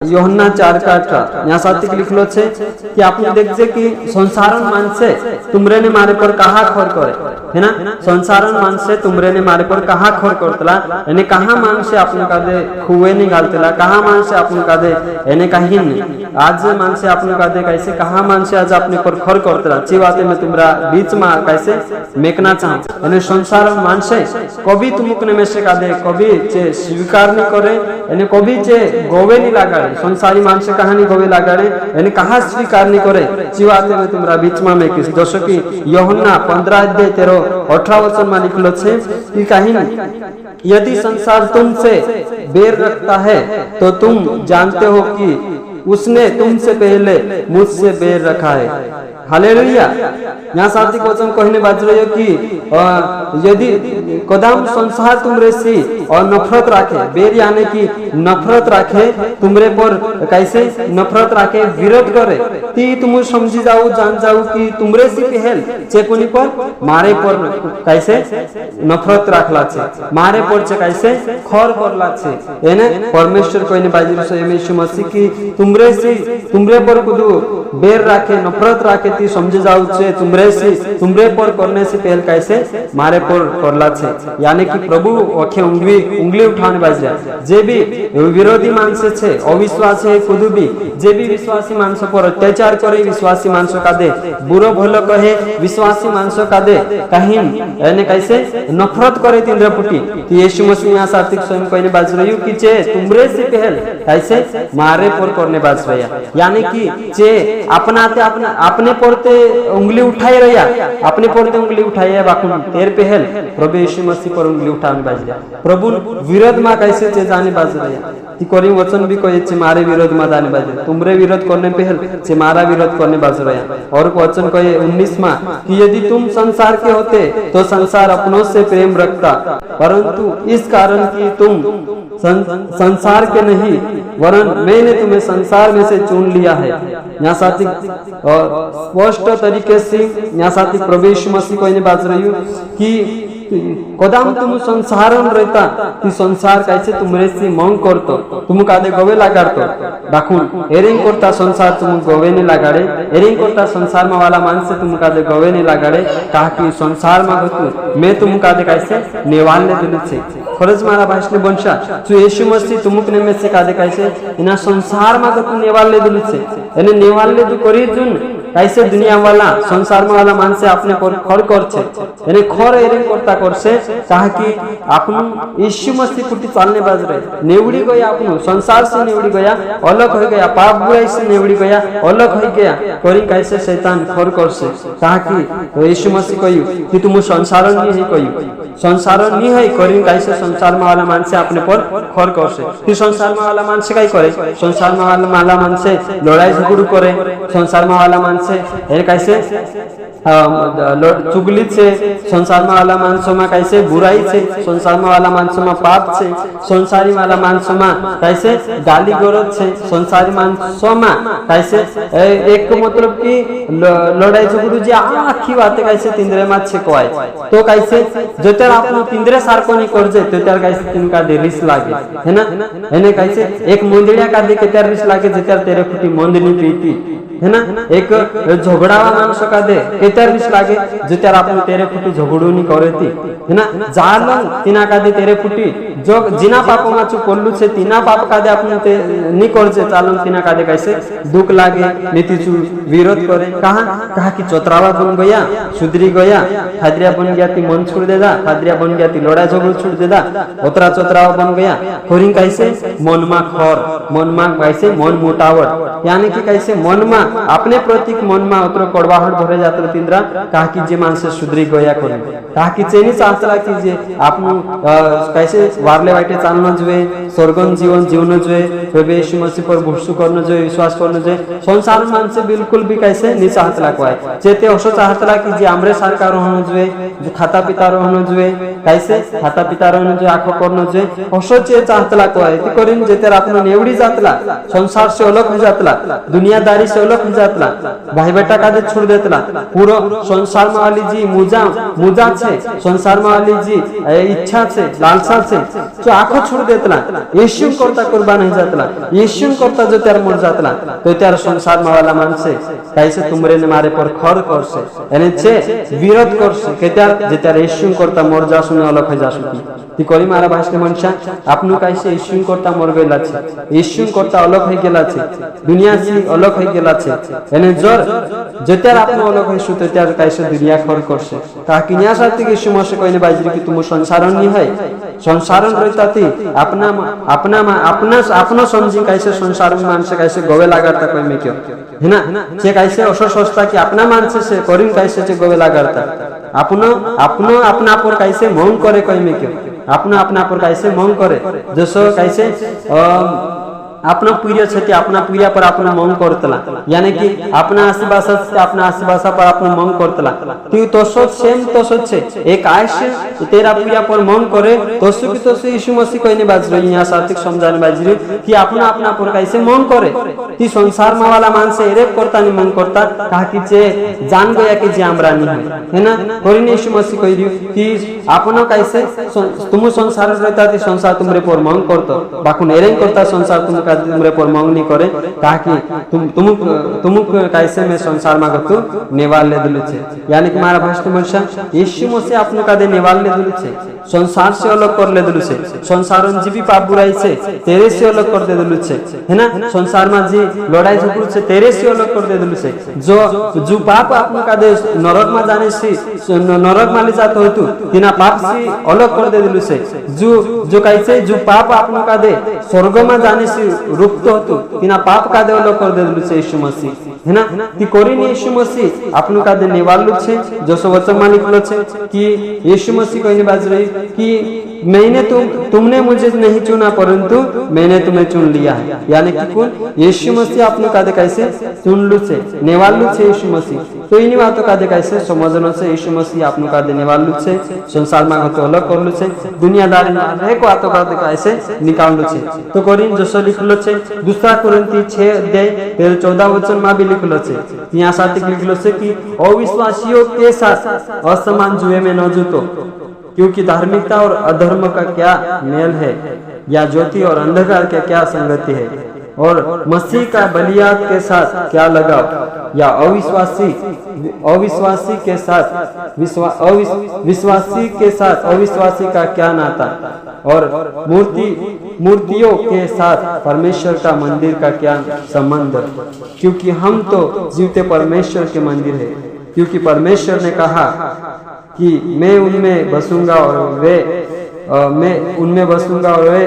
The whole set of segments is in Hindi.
योहन्ना 4:18 यहाँ सात्विक लिखलो छे कि आपने देखजे कि संसारण मानसे तुमरे ने मारे पर कहा खोर करे है ना। संसारण मानसे तुमरे ने मारे पर कहा खोर करतला यानी कहा मानसे आपने कादे खुए नहीं गालतला कहा मानसे आपने कादे यानी कहीं नहीं आज मानसे आपने कादे कैसे कहा मानसे आज आपने पर खोर करतला ची बातें मैं तुमरा बीच में कैसे मेकना चाहूँ यानी संसारण मानसे कभी तुमकने में से कादे कभी चे स्वीकार नहीं करे यानी कभी चे गोवे नहीं लगा संसारी मानस कहानी गोवे लागाड़े यानी कहा स्वीकार नहीं करे जीवाते में तुमरा बीच में किस जैसे कि यूहन्ना 15:13-18 में लिखलो छे कि कहीं यदि संसार तुमसे बैर रखता है तो तुम जानते हो कि उसने तुमसे पहले मुझसे बैर रखा है। हालेलुया। यहाँ सात्विक वचन कहने बाज रहे हो कि यदि कदम संसार तुमरे से और नफरत राखे बेर यानी कि नफरत राखे तुमरे पर कैसे नफरत राखे विरोध करे ती तुम समझी जाओ जान जाओ कि तुमरे से पहल चेकुनी पर मारे पर कैसे नफरत राखला छे मारे पर छे कैसे खर करला छे एने परमेश्वर कहने बाज रहे हो यीशु मसीह की तुमरे पर कुदू बेर राखे नफरत राखे ती समझ जाओ छे तुमरे पर करने से पहले कैसे मारे पर करला छे यानी कि प्रभु ओखे उंगली उठाने बाज जे भी विरोधी मानस छे अविश्वासी है कुदू भी जे भी विश्वासी मानस पर अत्याचार करे विश्वासी मानस का दे बुरो भलो कहे विश्वासी मानस का दे कहीं यानी कैसे नफरत करे तिंद्र पुटी यीशु मसीह यहाँ सात्विक स्वयं कहने बाज रही कि चे तुमरे से पहले कैसे मारे पर करने बाज रहा यानी कि चे अपने पड़ते उंगली उठाई रहा अपने पड़ते उंगली उठाई है बाकुन तेर पहल प्रभु यीशु मसीह पर उंगली उठाने बाज रहा प्रभु विरोध में कैसे चे जाने बाज रहा ती कोरी वचन भी कहे चे मारे विरोध में जाने बाज रहा तुमरे विरोध करने पहल चे मारा विरोध करने बाज रहा और वचन कहे 19 में कि यदि तुम संसार के होते तो संसार अपनों से प्रेम रखता परंतु इस कारण कि तुम संसार के नहीं वरन मैंने तुम्हें संसार में से चुन लिया है। यहाँ साथी और स्पष्ट तरीके से यहाँ साथी प्रभु यीशु मसीह कहने बात रही हूँ कि कदम तुम संसार रहता कि संसार कैसे तुमरे से मांग करतो तुम कादे गोवे लागाड़तो डाकुन एरिंग करता संसार तुम गोवे नहीं लगाड़े एरिंग करता संसार में वाला मान से तुम कादे गोवे नहीं लगाड़े कहा कि संसार में होतु मैं तुम कादे कैसे नेवाल ले दिल से खरज मारा भाषण बनशा जो यीशु मसीह तुमकने में से कादे कैसे इना संसार में होतु नेवाल ले दिल से यानी नेवाल ले तू करी जुन कैसे दुनिया वाला संसार में वाला मान से अपने पर खर करछे यानी खर एरिंग करता करसे कहा कि आपनु यीशु मसीह कुटी चलने बाज रहे नेवड़ी गया आपनु संसार से नेवड़ी गया अलग हो गया पाप बुराई से नेवड़ी गया अलग हो गया करी कैसे शैतान खर करसे कहा कि यीशु मसीह कहियो कि तुम संसार नहीं है कहियो संसार नहीं है करी कैसे संसार में वाला मान से अपने पर खर करसे कि संसार में वाला मान से काई करे संसार में वाला मान से लड़ाई झगड़ू करे संसार में वाला मान से कैसे चुगली से संसार में वाला मानसों में कैसे बुराई से संसार में वाला मानसों में पाप से संसारी वाला मानसों में कैसे गाली गलौज से संसारी मानसों में कैसे एक मतलब कि लड़ाई झगड़ू जी आखी बातें कैसे तिंद्रे में छिकवाए तो कैसे जो तेरा आपनो तिंद्रे सारको नहीं कर जे तो तेरा कैसे तिनका दे रिस लागे है ना है कैसे एक मंदिरिया का दे के तेरा रिस लागे जो तेरा तेरे फुटी मंदिनी प्रीति है ना एक झगड़ावा मानस का दे केतर रिस लागे जो तेरा आपने तेरे फुटी झगड़ू नहीं करे थी है ना जालन तिना का दे तेरे फुटी जो जिना पापो माचू कोल्लू से तिना पाप का दे आपने नहीं कर जे चालन तिना का दे कैसे दुख लागे नीति चू विरोध करे कहा कि चोतरावा बन गया सुधरी गया फादरिया बन गया ती मन छोड़ देदा फादरिया बन गया ती लड़ाई झगड़ू छोड़ देदा ओतरा चोतरावा बन गया खोरिंग कैसे मन मा खर मन मा कैसे मन मोटावट यानी कि कैसे मन मा अपने प्रतीक मन में उतर कड़वाहट भरे जाते तिंद्रा कहा कि जे मानस सुधरी गया करे कहा कि चेनी चाहतला कि जे आपनु कैसे वारले वाटे चालना जुए स्वर्गन जीवन जीवन जुए प्रभु यीशु मसीह पर भरोसा करना जुए विश्वास करना जुए संसार मानस बिल्कुल भी कैसे नहीं चाहतला कोई जेते असो चाहतला कि जे हमरे सरकार रहना जुए जो खाता पिता रहना जुए कैसे खाता पिता रहना जुए आखो करना जुए असो चे चाहतला कोई ती करिन जेते आपन नेवडी जातला संसार से अलग हो जातला दुनियादारी से अलग अलग हो जातला, भाई बेटा कादे छोड़ देतला, पूरा संसार में वाली जी मुजा छे, संसार में वाली जी इच्छा छे, लालसा छे, तो आखो छोड़ देतला, यीशु करता कुर्बान हो जातला, यीशु करता जो त्यार मर जातला, तो त्यार संसार में वाला मानसे कैसे तुमरे ने मारे पर खर करसे, यानी छे विरोध करसे, के त्यार जे त्यार यीशु करता मर जासुने अलग हो जासुकी, ती कोरी मारा भाषणे मनुष्य आपनु कैसे यीशु करता मर गेला छे, यीशु करता अलग हो गेला छे, दुनिया से अलग हो गेला छे, यानी जर जत्यार आपनु अलग होइसु तो त्यार कैसे दुनिया खर करसे, ताकि न्या साथी के यीशु मसे कोइने बाजरी कि तुम संसारन नहीं है, संसारन रहताती अपना समझी कैसे संसार में मानसे कैसे गोवे लगाता कोई में क्यों है ना, जे कैसे असर सोचता कि अपना मानसे से करिन कैसे जे गोवे लगाता, अपना पर कैसे मोंग करे कोई में क्यों, अपना पर कैसे मोंग करे, जैसे कैसे अपना प्रिय छति अपना प्रिय पर अपना मोंग करतला, यानी कि अपना आशीर्वाद से अपना आशीर्वाद पर अपना मोंग करतला, तू तोसो सेम तोसो छे एक आयश तेरा प्रिय पर मोंग करे तोसो की तोसो यीशु मसीह कोई ने बाज रही यहाँ साथिक समझाने बाज रही कि अपना पर कैसे मोंग करे, ती संसार में वाला मान से रेप करता नहीं मोंग करता, कहा कि जे जान गया कि जे हमरा नहीं है ना, कोई ने यीशु मसीह कह रही कि अपना कैसे तुम संसार रहता थी संसार तुमरे पर मोंग करतो, बाकुन एरें करता संसार तुमरे पर मोंग नहीं करे, कहा कि तुम कैसे में संसार में गतो नेवाल ले दुलु छे, यानी कि मारा भाषण मनुष्य यीशु मसीह आपनु कादे नेवाल ले दुलु छे, संसार से अलग कर ले दुलु छे, संसारन जीवी पाप बुराई से तेरे से अलग कर दे दुलु छे, है ना, संसार में जी लड़ाई झगड़ू छे तेरे से अलग कर दे दुलु छे, जो पाप आपनु कादे नरक में जाने से नरक में ले जात होतु तिना पाप से अलग कर दे दुलु छे, जो कैसे जो पाप आपनु कादे स्वर्ग में जाने से रुक्त होतु तिना पाप कादे अलग कर दे दुलु छे यीशु मसीह, है ना, ती कोरिन यीशु मसीह आपनु कादे नेवालु छे, जो सो वचन में लिखलो छे कि यीशु मसीह कहने बाज रही कि तुमने मुझे नहीं चुना परंतु मैंने तुम्हें चुन लिया है, यानी कि कौन यीशु मसीह आपनु कादे कैसे चुनलु छे नेवालु छे यीशु मसीह, तो इन्हीं बातों कादे कैसे समझनो से यीशु मसीह आपनु कादे नेवालु छे, संसार में गतो अलग करलु छे, दुनियादारी में एक बातों कादे कैसे निकाललु छे, तो कोरिन जो लिखलो छे दूसरा कुरिन्ती 6 अध्याय 14 वचन में भी लिखलो छे, यहाँ साथ लिखलो छे कि अविश्वासियों के साथ असमान जुए में न जुटो, क्योंकि धार्मिकता और अधर्म का क्या मेल है, या ज्योति और अंधकार के क्या संगति है, और मसीह का बलियाद के साथ क्या लगाव, या अविश्वासी के साथ अविश्वासी का क्या नाता, और मूर्तियों के साथ परमेश्वर का मंदिर का क्या संबंध, क्योंकि हम तो जीवते परमेश्वर के मंदिर है, क्योंकि परमेश्वर ने कहा कि मैं उनमें बसूंगा और मैं उनमें बसूंगा और वे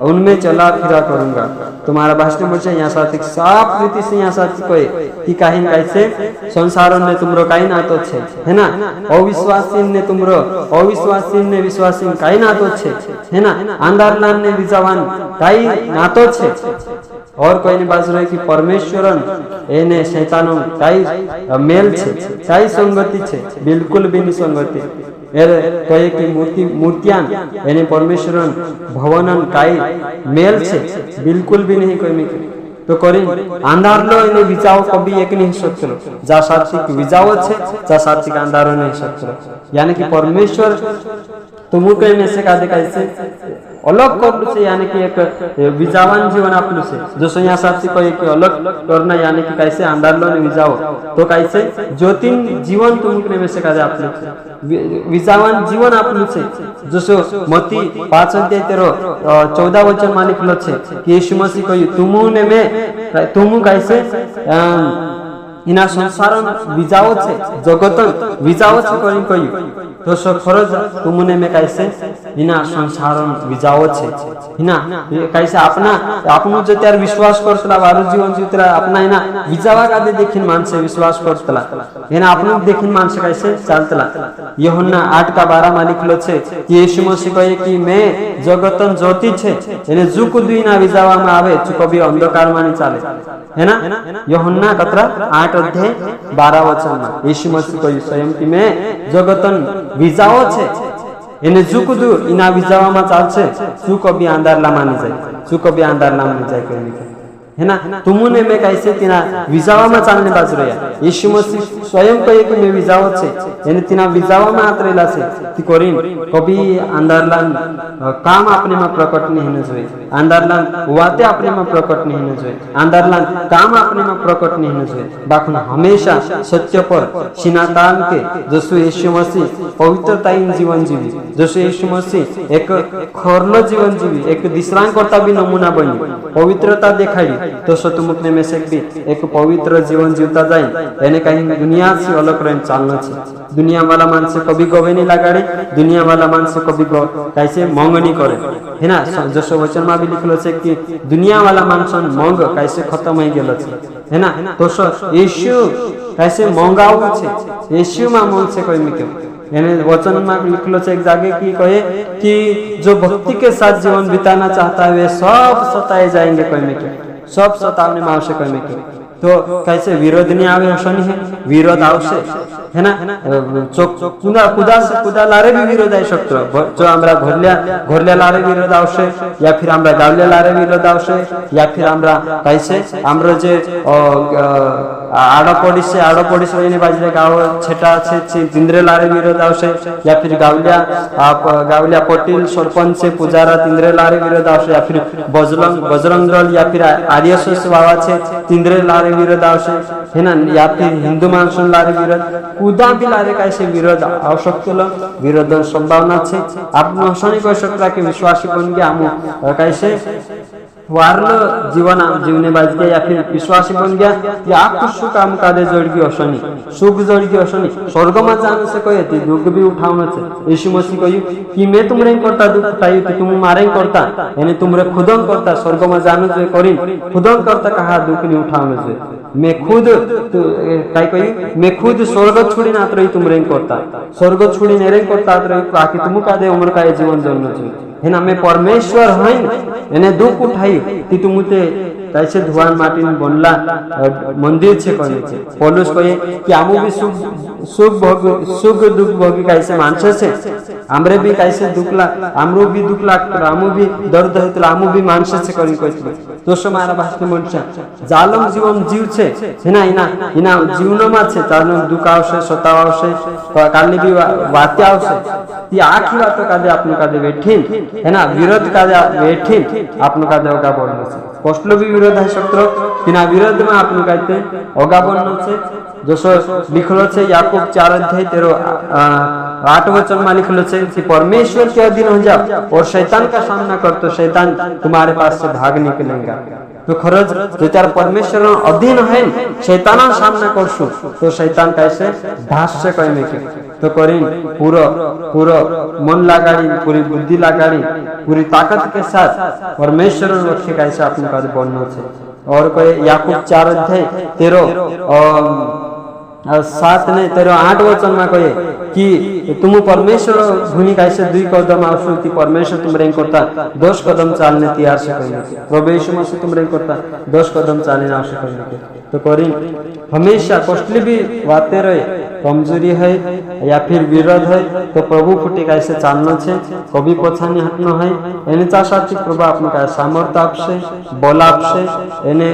उनमें चला फिरा करूंगा, तुम्हारा भाषण में यहाँ साथ साफ रीति से यहाँ साथ कोई कि काहिन कैसे संसारों ने तुमरो काई नातो छे, है ना, अविश्वासी ने विश्वासी काई नातो छे, है ना, अंधारलान ने विजावान काई नातो छे, और कोई ने बात रही कि परमेश्वरन एने शैतानो काई मेल छे, काई संगति छे, बिल्कुल भी नहीं संगति, कहे कि मूर्तियां यानी परमेश्वरन भवनन काई मेल छे, बिल्कुल भी नहीं कोई में, तो करी अंधारलो एने विचाओ कभी एक नहीं सकलो, जा सात्विक विजाओ छे जा सात्विक अंधारो नहीं सकलो, यानी कि परमेश्वर तो मुझे में से कादे कैसे अलग करलु छे, यानी कि एक विजावान जीवन आपलु छे, जो यहाँ साथी को एक अलग करना, यानी कि कैसे अंधारलो ने विजाओ तो कैसे ज्योतिन जीवन तुमने में से कादे आपलु छे, विजावान जीवन आपलु छे, जो मती 5 अध्याय 14 वचन में लिखलो छे कि यीशु मसीह को तुम कैसे इना संसारन विजाओ छे, जगतन विजाओ छे करी कही, तो सो खरज तुमने में कैसे इना संसारन विजाओ छे, इना कैसे अपनो जो त्यार विश्वास करतला वारु जीवन जीतला अपना इना विजावा कादे देखिन मानसे विश्वास करतला, इना अपनो देखिन मानसे कैसे चालतला, यूहन्ना 8:12 में लिखलो छे कि यीशु मसीह कहे कि मैं जगतन ज्योति छे, एने जो कुदुई ना विजावा में आवे जो कभी अंधकार में नहीं चाले, है ना, यूहन्ना 8:12 वचन में यीशु मसीह कहे स्वयं कि मैं जगतन विजाओ छे, एने जो कुदु इना विजावा में चाल छे जो कभी अंधार ला मानी जाए, जो कभी अंधार ला मानी जाए, है ना। तुमने में कैसे तिना विजावामा चालने बाजू रहा यीशु मसीह स्वयं कहे कि मैं विजावत छे यानी तिना विजावामा आतरेला छे ती कोरीन कभी अंधारलान काम अपने में प्रकट नहीं होना चाहिए, अंधारलान वाते अपने में प्रकट नहीं होना चाहिए, अंधारलान काम अपने में प्रकट नहीं होना चाहिए। बाखुन हमेशा सत्य पर सिनातान के जसो यीशु मसीह पवित्रता इन जीवन जीवी, जसो यीशु मसीह एक खरलो जीवन जीवी, एक विश्राम करता भी नमूना बनी पवित्रता दिखाई तो तुमने में से भी एक पवित्र जीवन जीवता जाए यानी कहीं दुनिया से अलग रह चालना चाहिए। दुनिया वाला मानस कभी गवे नहीं लगाड़े, दुनिया वाला मानस कभी कैसे मंग नहीं करे, है ना। जसो वचन में भी लिखलो छे कि दुनिया वाला मानस मंग कैसे खत्म हो गेलो छे, है ना। तो यीशु कैसे मंगाऊ छे, यीशु में मंग से कोई मिक्यो यानी वचन में लिखलो छे एक जागे की कहे कि जो भक्ति के साथ जीवन बिताना चाहता है वे सब सताए जाएंगे कोई में क्यों, सब सतावने में आवश्यक कोई में क्यों। तो कैसे विरोध नहीं आवे हसनी है, विरोध आवश्यक है ना। कुदा लारे भी विरोध आहे शकतो, जो हमरा घरल्या लारे विरोध आवश्यक या फिर हमरा गावल्या लारे विरोध आवश्यक या फिर हमरा कैसे हमरा जे आड़ोपड़ोशी एने बाजरे गाव छेटा छे तिंद्रे लारे विरोध आवश्यक या फिर गावल्या पटेल सरपंच से पुजारा तिंद्रे लारे विरोध आवश्यक या फिर बजरंग दल या फिर आर्यसोस बाबा छे तिंद्रे लारे विरोध आवश्यक है ना, या फिर हिंदू मानसन लारे विरोध कुदा भी लारे कैसे विरोध आवश्यक विरोध संभावना छे। आपण हसनी कह शकता कि विश्वासी बन गया हम कैसे वारलो जीवन जीवने बाज गया या फिर विश्वासी बन गया या आप सुख काम कादे जोड़गी हसनी सुख जोड़गी हसनी स्वर्ग में जाने से कहे थी दुख भी उठाना छे। यीशु मसीह कही कि मैं तुमरे करता दुख उठाई तो तुम मारे करता यानी तुमरे खुदन करता स्वर्ग में जाने जो करी खुदन करता कहा दुख नहीं उठाना छे। मैं खुद काय कही मैं खुद स्वर्ग छोड़ी ना रही तुमरे करता स्वर्ग छोड़ी नहीं करता रही बाकी तुम कादे उम्र का जीवन जन्म छे है ना। मैं परमेश्वर हई एने दुख उठाई ती तुमते कैसे धुआन माटी बनला मंदिर छे कहने छे। पौलुस कहे कि आमु भी सुख दुख भोगी कैसे मानसे छे हमरे भी कैसे दुखला आमरो भी दुख लागतो आमु भी दर्द होतो आमु भी मानसे छे करी कहतो दोस्तो मारा भाषण मनुष्य जालम जीवन जीव छे है ना इना जीवनमा छे तानो दुख आवशे सताव आवशे कालनी भी वात्या आवशे ती आखी वातो कादे आपनु कादे बैठीन है ना विरोध कादे बैठीन आपनु कादे ओगा बोलनो छे कष्टलो भी विरोध है शत्रु बिना विरोध में आपनु कादे ओगा बोलनो छे। जसो लिखलो छे याकूब 4 अध्याय 8 वचन में लिखलो छे कि परमेश्वर के अधीन हो जाओ और शैतान का सामना कर तो शैतान तुम्हारे पास से भाग निकलेगा। तो खरज जो त्यार परमेश्वर अधीन है शैतान सामना करसु तो शैतान कैसे भाष्य कहे में के तो करीन पूरा मन लगाड़ी पूरी बुद्धि लगाड़ी पूरी ताकत के साथ परमेश्वर लक्ष्य कैसे अपने का बनना छे। और कहे याकूब 4 अध्याय 7 नहीं 8 वचन में कहे कि तुम परमेश्वर भूमि कैसे 2 कदम आवश्यक थी परमेश्वर तुम रेंग करता 10 कदम चालने तैयार से करेंगे प्रभु यीशु मसीह तुम रेंग करता 10 कदम चालने आवश्यक करेंगे। तो करीन हमेशा कष्टली भी बातें रहे कमजोरी है या फिर विरोध है तो प्रभु फुटी कैसे चालना छे कभी पछानी हटना है एने चाहती प्रभु आपने का सामर्थ्य आपसे बल आपसे एने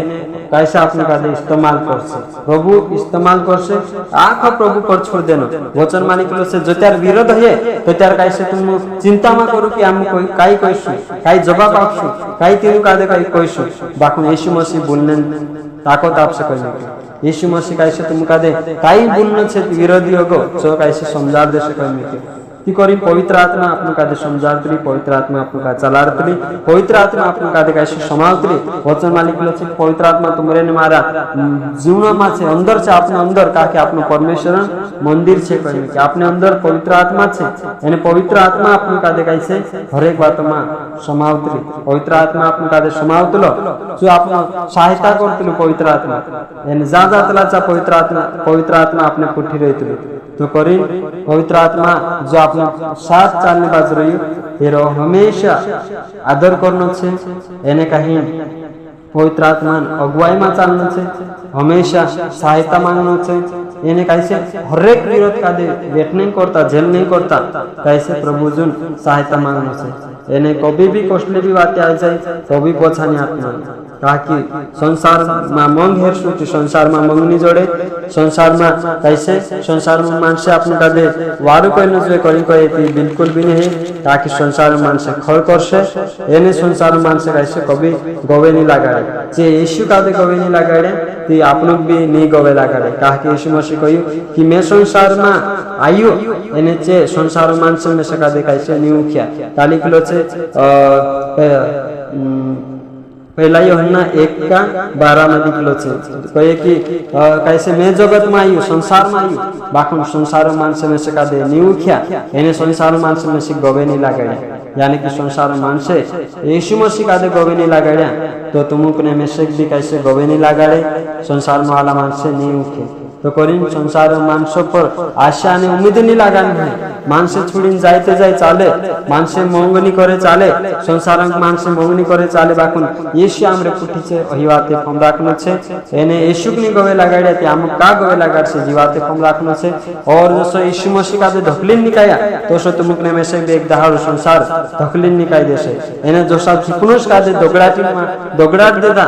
कैसे आपने का इस्तेमाल करसे प्रभु इस्तेमाल करसे आखा प्रभु पर छोड़ देना वचन मानिक से जो त्यार विरोध है तो त्यार कैसे तुम चिंता में करो कि हम कोई काई कइसु काई जवाब आपसु काई तीनु कादे काई कइसु बाकु यीशु मसीह बोलने ताकत आपसे कहि यीशु मसीह कैसे तुम कादे काई बोलने छे विरोधी होगो जो कैसे समझा दे से कहि कि करी पवित्र आत्मा आपनु कादे समझातली पवित्र आत्मा आपनु का चलारतली पवित्र आत्मा आपनु कादे कैसे समावतली वचन मालिक लछे पवित्र आत्मा तुमरे ने मारा जीवनमा छे अंदर छे आपने अंदर काके आपनु परमेश्वर मंदिर छे कहि कि आपने अंदर पवित्र आत्मा छे एने पवित्र आत्मा आपनु कादे कैसे हर एक बातमा समावतली पवित्र आत्मा आपनु कादे समावतलो जो आपनु सहायता करतलो पवित्र आत्मा एने जा जातलाचा पवित्र आत्मा आपने पुठी रहितलो। तो करी पवित्र आत्मा जो आपने साथ चालने बाज रही तेरो हमेशा आदर करना छे एने कहीं पवित्र आत्मा अगुवाई में चालना छे हमेशा सहायता मांगना छे एने कैसे हर एक विरोध का दे वेट नहीं करता झेल नहीं करता कैसे प्रभु जुन सहायता मांगना छे एने कभी भी कष्टले भी बातें आ जाए तो भी पछानी आत्मा ताकि संसार में मंग हेरसु कि संसार में मंग नहीं जोड़े, संसार में कैसे संसार में मानसे अपने का दे वारू कोई न कहीं कोई बिल्कुल भी नहीं, ताकि संसार मानसे खर करसे एने संसार मानसे कैसे कभी गवे नहीं लगाड़े, जे यीशु का दे गवे नहीं लगाड़े तो आप लोग भी नहीं गवे लगाड़े, कहा कि यीशु मसीह कहू कि मैं संसार में आयु एने चे संसार मानसे में से का दे कैसे नहीं उठिया, ताली किलो चे पहला यूहन्ना 1:12 में लिखलो छे, कहे कि कैसे मैं जगत में आयु संसार में आयु बाकुन संसार मानसे में से का दे नहीं उठिया एने संसार मानसे में से गवे नहीं लगाड़े, यानी कि संसार मानसे यीशु मसीह का दे गवे नहीं लगाड़े तो तुमने में से भी कैसे गवे नहीं लगाड़े संसार में वाला मानसे नहीं उठे। तो करीन संसार मानसों पर आशा ने उम्मीद नहीं लगानी है, मानसे छुड़ीन जाते जाए चाले, मानसे मंगनी करे चाले, संसार मानसे मंगनी करे चाले बाकुन यीशु आमरे पुठी छे अहिवाते फम राखनो छे, एने यीशु ने गवे लगाड़े ते आम का गवे लगाड़ छे जीवाते फम राखनो छे। और जसो यीशु मसीह का ढकलीन निकाया तो सो तुमने में से एक दहाड़ संसार ढकलीन निकाय देशे, एने जोसा थिपनुस का दे दोगड़ाट देता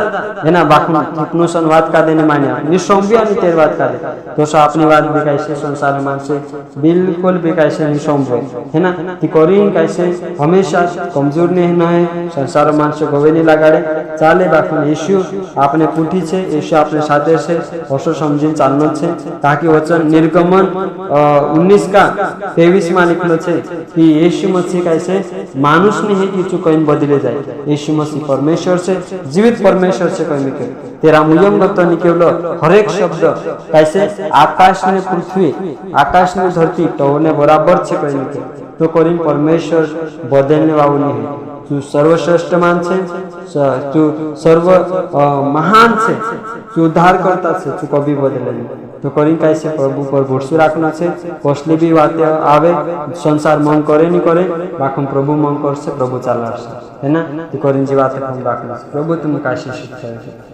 एना बाकुन थिपनुस अनुवाद का देने मान्या निसंबिया नि तेर बात का दे तो सो अपनी बात भी कैसे संसार मानसे बिल्कुल भी कैसे नहीं संभव है ना, कि करीन कैसे हमेशा कमजोर नहीं है संसार मानसे गवे नहीं लगाड़े चाले बाकुन यीशु आपने पुठी छे, यीशु अपने साथे से हसो समझीन चालनो छे, ताकि वचन निर्गमन 19:23 में लिखलो छे कि यीशु मसीह कैसे मानुष नहीं है कि चु कहीं बदले जाए, यीशु मसीह परमेश्वर से जीवित परमेश्वर से कहीं निकले तेरा मुयम गत निकलो हर एक शब्द कैसे आकाश ने पृथ्वी आकाश ने धरती तो ने बराबर छे कहीं निकले, तो करीन परमेश्वर बदलने वाला नहीं है, तू सर्वश्रेष्ठ मान छे, तू सर्व महान छे, तू उद्धार करता छे, तू कभी बदले नहीं। तो करीन कैसे प्रभु पर भरोसा रखना छे, कसली भी बातें आवे संसार मन करे नहीं करे बाकुन प्रभु मन कर से प्रभु चाला है ना, तो करीन जी बातें हम रखना, प्रभु तुम का आशीष करे।